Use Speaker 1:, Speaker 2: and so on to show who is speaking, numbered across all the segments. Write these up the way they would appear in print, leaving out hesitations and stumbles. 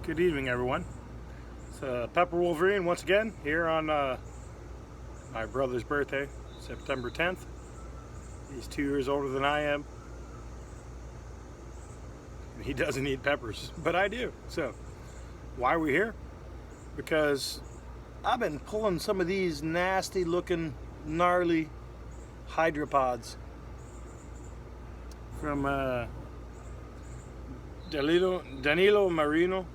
Speaker 1: Good evening, everyone. It's Pepper Wolverine once again here on my brother's birthday, September 10th. He's 2 years older than I am. He doesn't eat peppers, but I do. So, why are we here? Because I've been pulling some of these nasty looking, gnarly Hydra pods from Danilo Marino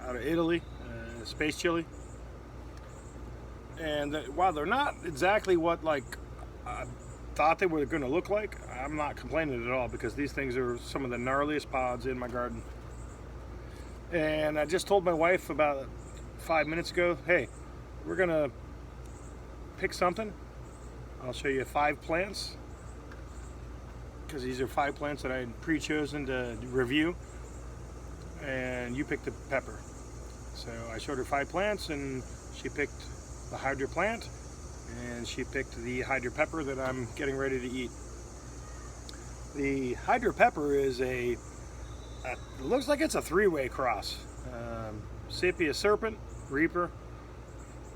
Speaker 1: out of Italy, space chili. And while they're not exactly what I thought they were going to look like, I'm not complaining at all, because these things are some of the gnarliest pods in my garden. And I just told my wife about 5 minutes ago, hey, we're going to pick something. I'll show you 5 plants, because these are 5 plants that I had pre-chosen to review, and you picked the pepper. So I showed her 5 plants, and she picked the Hydra plant, and she picked the Hydra pepper that I'm getting ready to eat. The Hydra pepper is it looks like it's a 3-way cross. Sepeia Serpent, Reaper,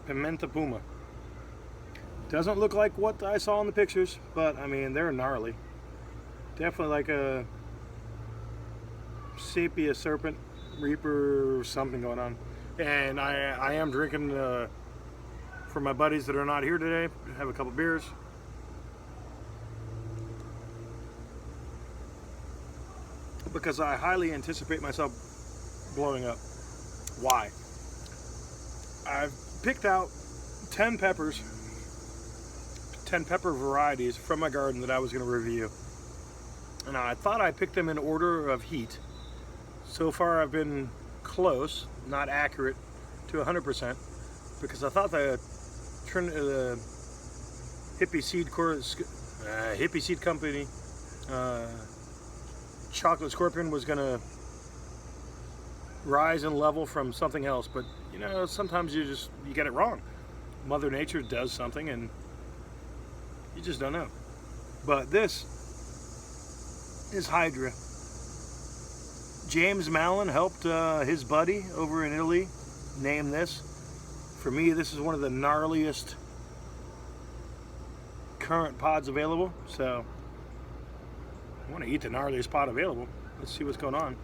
Speaker 1: Pimenta Puma. Doesn't look like what I saw in the pictures, but I mean, they're gnarly. Definitely like a Sepeia Serpent, Reaper, something going on. And I am drinking for my buddies that are not here today. Have a couple beers. Because I highly anticipate myself blowing up. Why? I've picked out 10 peppers, 10 pepper varieties from my garden that I was going to review. And I thought I picked them in order of heat. So far I've been close, not accurate to 100%, because I thought the Hippie Seed Company chocolate scorpion was gonna rise in level from something else, but you know, sometimes you get it wrong. Mother Nature does something and you just don't know. But this is Hydra. James Mallon helped his buddy over in Italy name this. For me, this is one of the gnarliest current pods available, so I want to eat the gnarliest pod available. Let's see what's going on.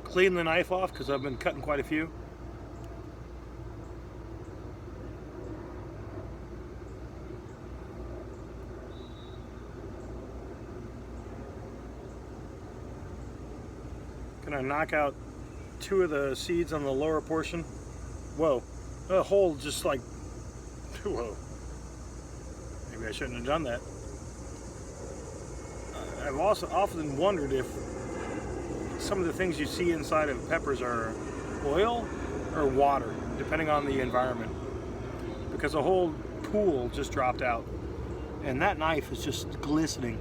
Speaker 1: Clean the knife off, because I've been cutting quite a few. Gonna knock out 2 of the seeds on the lower portion. Whoa, a hole just like, whoa. Maybe I shouldn't have done that. I've also often wondered if some of the things you see inside of peppers are oil or water, depending on the environment. Because a whole pool just dropped out. And that knife is just glistening.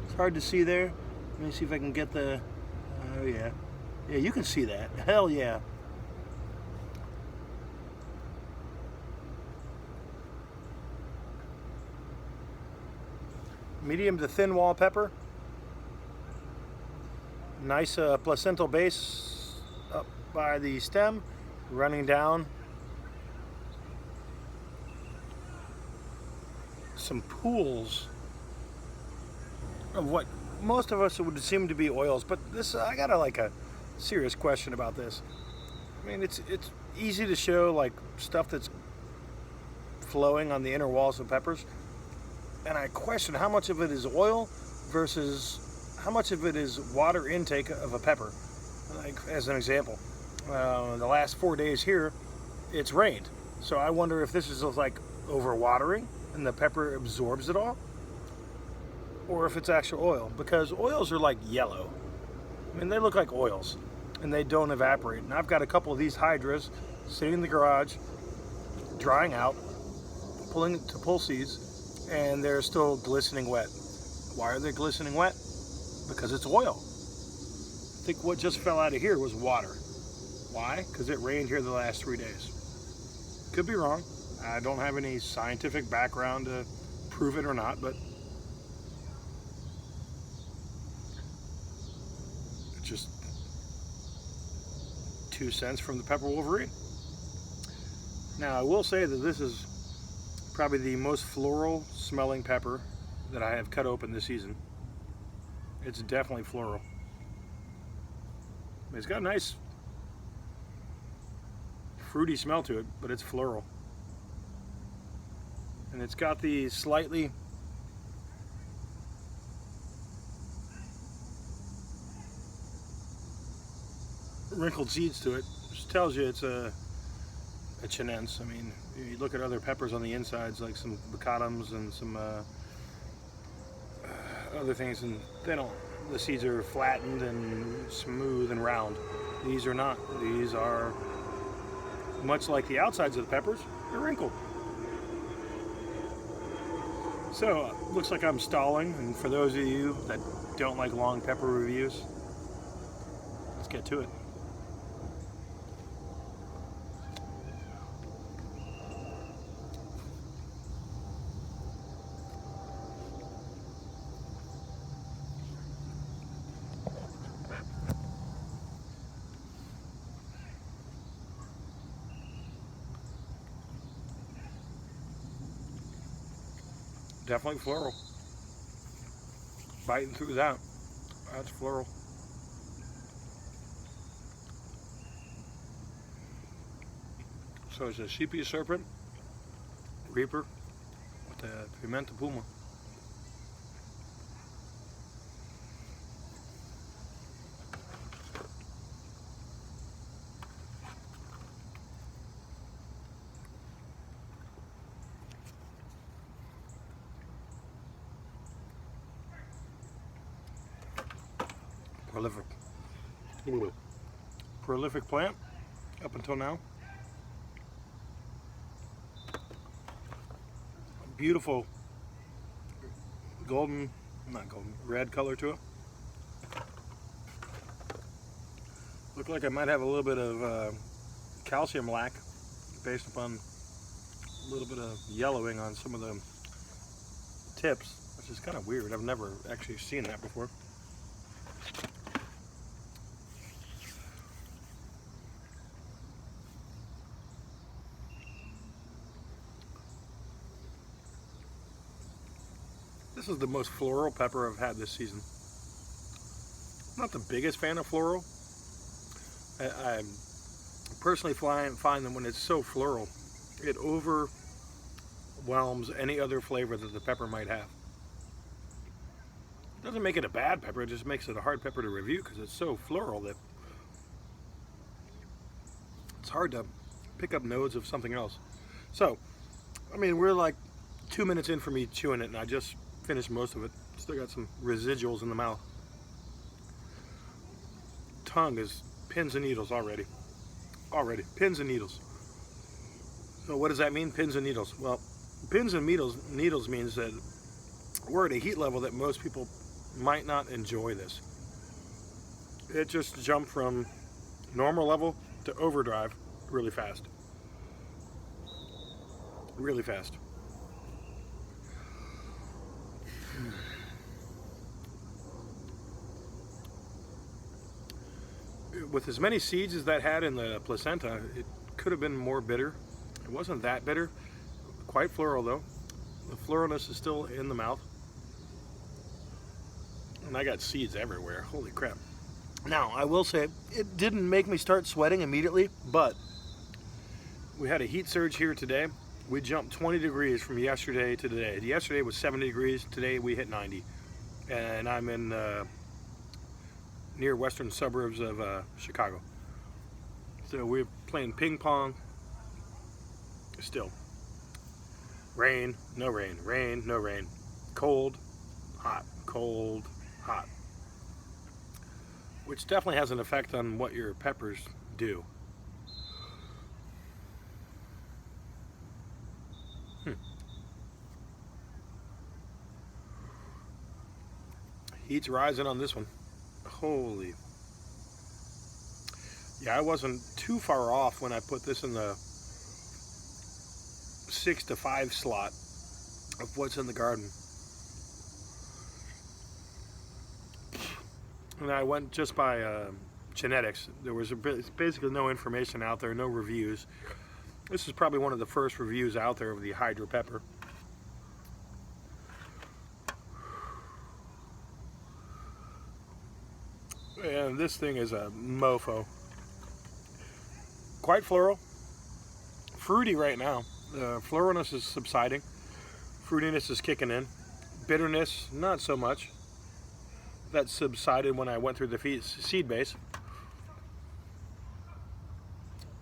Speaker 1: It's hard to see there. Let me see if I can get the... Oh yeah. Yeah, you can see that. Hell yeah. Medium to thin wall pepper. Nice placental base up by the stem, running down. Some pools of what most of us would seem to be oils, but this, I got a serious question about this. I mean, it's easy to show like stuff that's flowing on the inner walls of peppers, and I question how much of it is oil versus how much of it is water intake of a pepper. Like, as an example, the last 4 days here, it's rained, so I wonder if this is like overwatering and the pepper absorbs it all, or if it's actual oil, because oils are like yellow. I mean, they look like oils and they don't evaporate. And I've got a couple of these Hydras sitting in the garage, drying out, pulling to pull seeds, and they're still glistening wet. Why are they glistening wet? Because it's oil. I think what just fell out of here was water. Why? Because it rained here the last 3 days. Could be wrong. I don't have any scientific background to prove it or not, but just 2 cents from the Pepper Wolverine. Now I will say that this is probably the most floral smelling pepper that I have cut open this season. It's definitely floral. It's got a nice fruity smell to it, but it's floral. And it's got the slightly wrinkled seeds to it, which tells you it's a chinense. I mean, you look at other peppers on the insides, like some bacadums and some other things, and they don't. The seeds are flattened and smooth and round. These are not. These are much like the outsides of the peppers. They're wrinkled. So looks like I'm stalling. And for those of you that don't like long pepper reviews, let's get to it. Definitely floral. Biting through that, that's floral. So it's a Sepeia Serpent, Reaper with the Pimenta Puma. Prolific plant up until now. Beautiful golden, not golden, red color to it. Look like I might have a little bit of calcium lack based upon a little bit of yellowing on some of the tips, which is kind of weird. I've never actually seen that before. This is the most floral pepper I've had this season. I'm not the biggest fan of floral. I personally find that when it's so floral, it overwhelms any other flavor that the pepper might have. It doesn't make it a bad pepper, it just makes it a hard pepper to review because it's so floral that it's hard to pick up nodes of something else. So, I mean, we're like 2 minutes in for me chewing it, and I just finished most of it. Still got some residuals in the mouth. Tongue is pins and needles already. Pins and needles. So what does that mean, pins and needles? Well, pins and needles means that we're at a heat level that most people might not enjoy this. It just jumped from normal level to overdrive really fast. Really fast. With as many seeds as that had in the placenta, it could have been more bitter. It wasn't that bitter. Quite floral though. The floralness is still in the mouth. And I got seeds everywhere. Holy crap. Now, I will say, it didn't make me start sweating immediately, but we had a heat surge here today. We jumped 20 degrees from yesterday to today. Yesterday was 70 degrees. Today we hit 90. And I'm in near western suburbs of Chicago. So we're playing ping pong. Still. Rain, no rain. Rain, no rain. Cold, hot. Cold, hot. Which definitely has an effect on what your peppers do. Heat's rising on this one. Holy. Yeah, I wasn't too far off when I put this in the 6 to 5 slot of what's in the garden. And I went just by genetics. There was basically no information out there, no reviews. This is probably one of the first reviews out there of the Hydra pepper. And this thing is a mofo. Quite floral. Fruity right now. Floralness is subsiding. Fruitiness is kicking in. Bitterness, not so much. That subsided when I went through the seed base.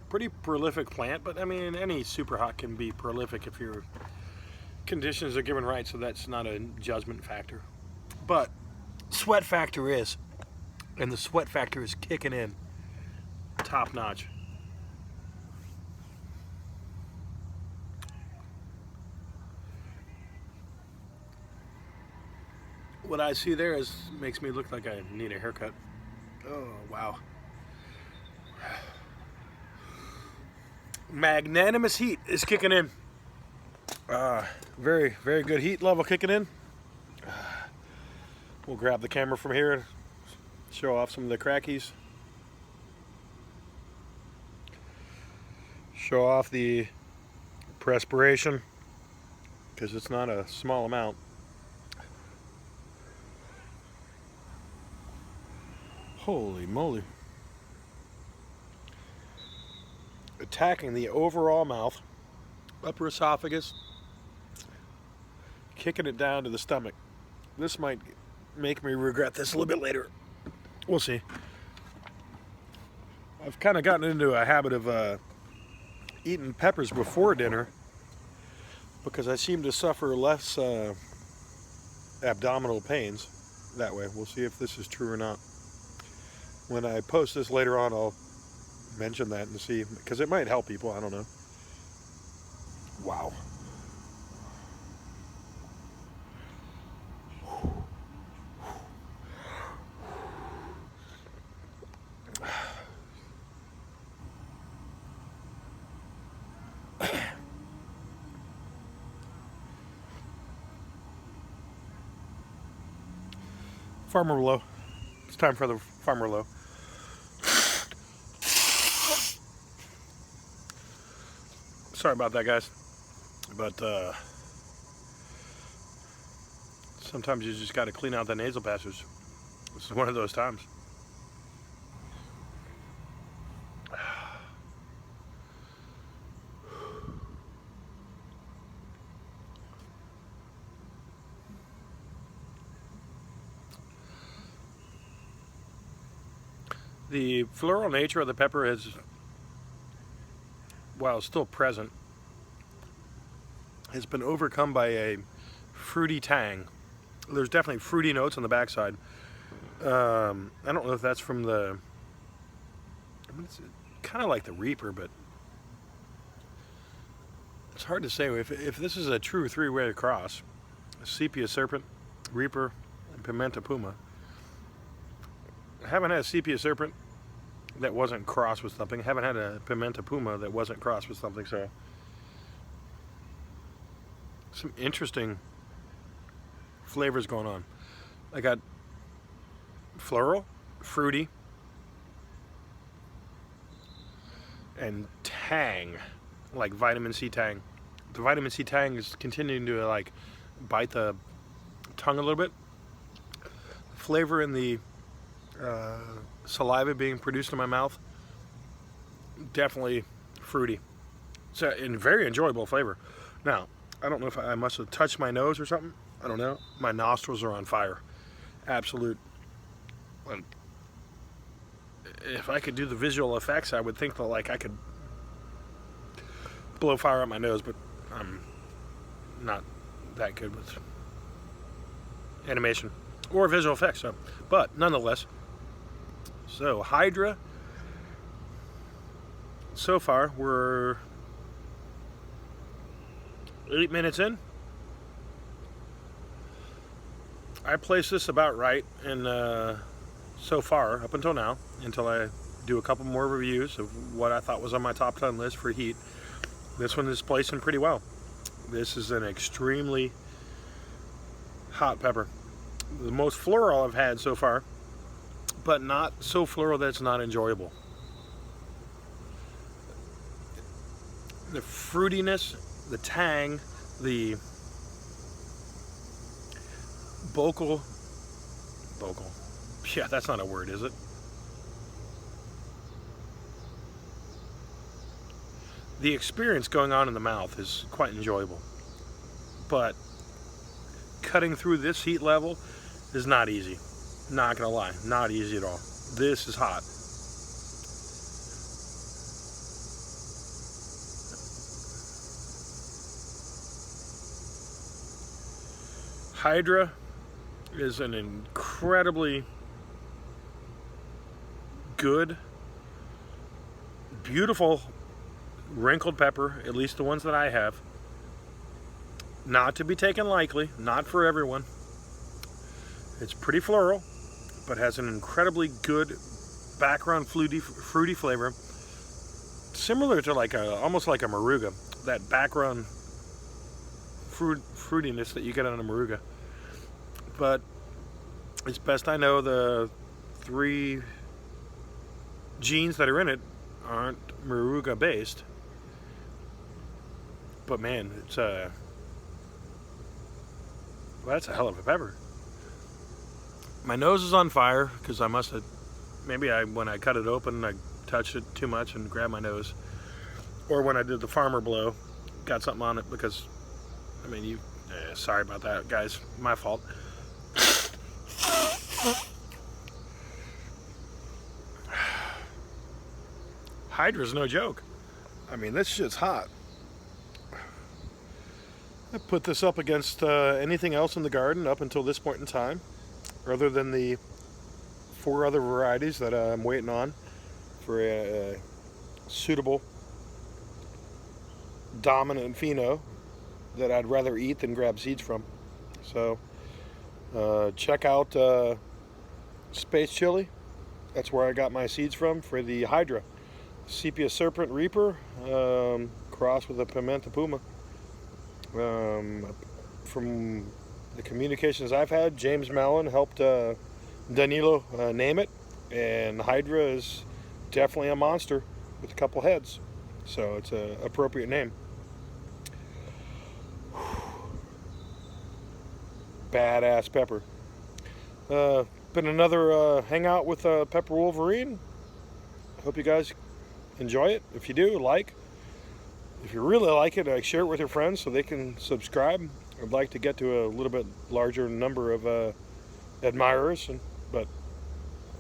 Speaker 1: Pretty prolific plant, but I mean, any super hot can be prolific if your conditions are given right, so that's not a judgment factor. But sweat factor is, and the sweat factor is kicking in top notch. What I see there makes me look like I need a haircut. Oh, wow. Magnanimous heat is kicking in. Very, very good heat level kicking in. We'll grab the camera from here and show off some of the crackies. Show off the perspiration, because it's not a small amount. Holy moly. Attacking the overall mouth, upper esophagus, kicking it down to the stomach. This might make me regret this a little bit later. We'll see. I've kind of gotten into a habit of eating peppers before dinner because I seem to suffer less abdominal pains that way. We'll see if this is true or not. When I post this later on, I'll mention that and see, because it might help people. I don't know. Wow. Farmer low. It's time for the farmer low. Sorry about that, guys. But sometimes you just got to clean out the nasal passage. This is one of those times. The floral nature of the pepper is, while still present, has been overcome by a fruity tang. There's definitely fruity notes on the backside. I don't know if that's from the, I mean, it's kind of like the Reaper, but it's hard to say. If this is a true three-way cross, Sepeia Serpent, Reaper, and Pimenta Puma. I haven't had a Sepeia Serpent that wasn't crossed with something. I haven't had a Pimenta Puma that wasn't crossed with something, so some interesting flavors going on. I got floral, fruity, and tang, like vitamin C tang. The vitamin C tang is continuing to like bite the tongue a little bit. Flavor in the saliva being produced in my mouth, definitely fruity. It's a very enjoyable flavor. Now, I don't know if I must have touched my nose or something. I don't know. My nostrils are on fire. Absolute. If I could do the visual effects, I would think that like I could blow fire out my nose, but I'm not that good with animation or visual effects. So, but nonetheless. So Hydra, so far we're 8 minutes in. I placed this about right, and so far, up until now, until I do a couple more reviews of what I thought was on my top 10 list for heat, this one is placing pretty well. This is an extremely hot pepper. The most floral I've had so far, but not so floral that it's not enjoyable. The fruitiness, the tang, the vocal, yeah, that's not a word, is it? The experience going on in the mouth is quite enjoyable, but cutting through this heat level is not easy. Not gonna lie, not easy at all. This is hot. Hydra is an incredibly good, beautiful wrinkled pepper, at least the ones that I have. Not to be taken lightly, not for everyone. It's pretty floral, but has an incredibly good background fruity flavor, similar to like almost like a Moruga. That background fruitiness that you get on a Moruga. But as best I know, the 3 genes that are in it aren't Moruga based. But man, it's well, that's a hell of a pepper. My nose is on fire because I must have, maybe when I cut it open, I touched it too much and grabbed my nose. Or when I did the farmer blow, got something on it because, I mean, sorry about that, guys, my fault. Hydra's no joke. I mean, this shit's hot. I put this up against anything else in the garden up until this point in time, other than the 4 other varieties that I'm waiting on for a suitable dominant pheno that I'd rather eat than grab seeds from. So check out Space Chili. That's where I got my seeds from for the Hydra. Sepeia Serpent Reaper crossed with a Pimenta Puma. From the communications I've had, James Mallon helped Danilo name it, and Hydra is definitely a monster with a couple heads, so it's an appropriate name. Badass pepper. Been another hangout with Pepper Wolverine. Hope you guys enjoy it. If you do, like. If you really like it, share it with your friends so they can subscribe. I'd like to get to a little bit larger number of admirers, but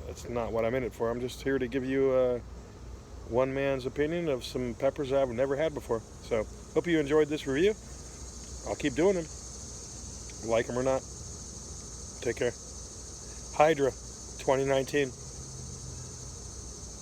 Speaker 1: that's not what I'm in it for. I'm just here to give you one man's opinion of some peppers I've never had before. So, hope you enjoyed this review. I'll keep doing them. Like them or not. Take care. Hydra 2019.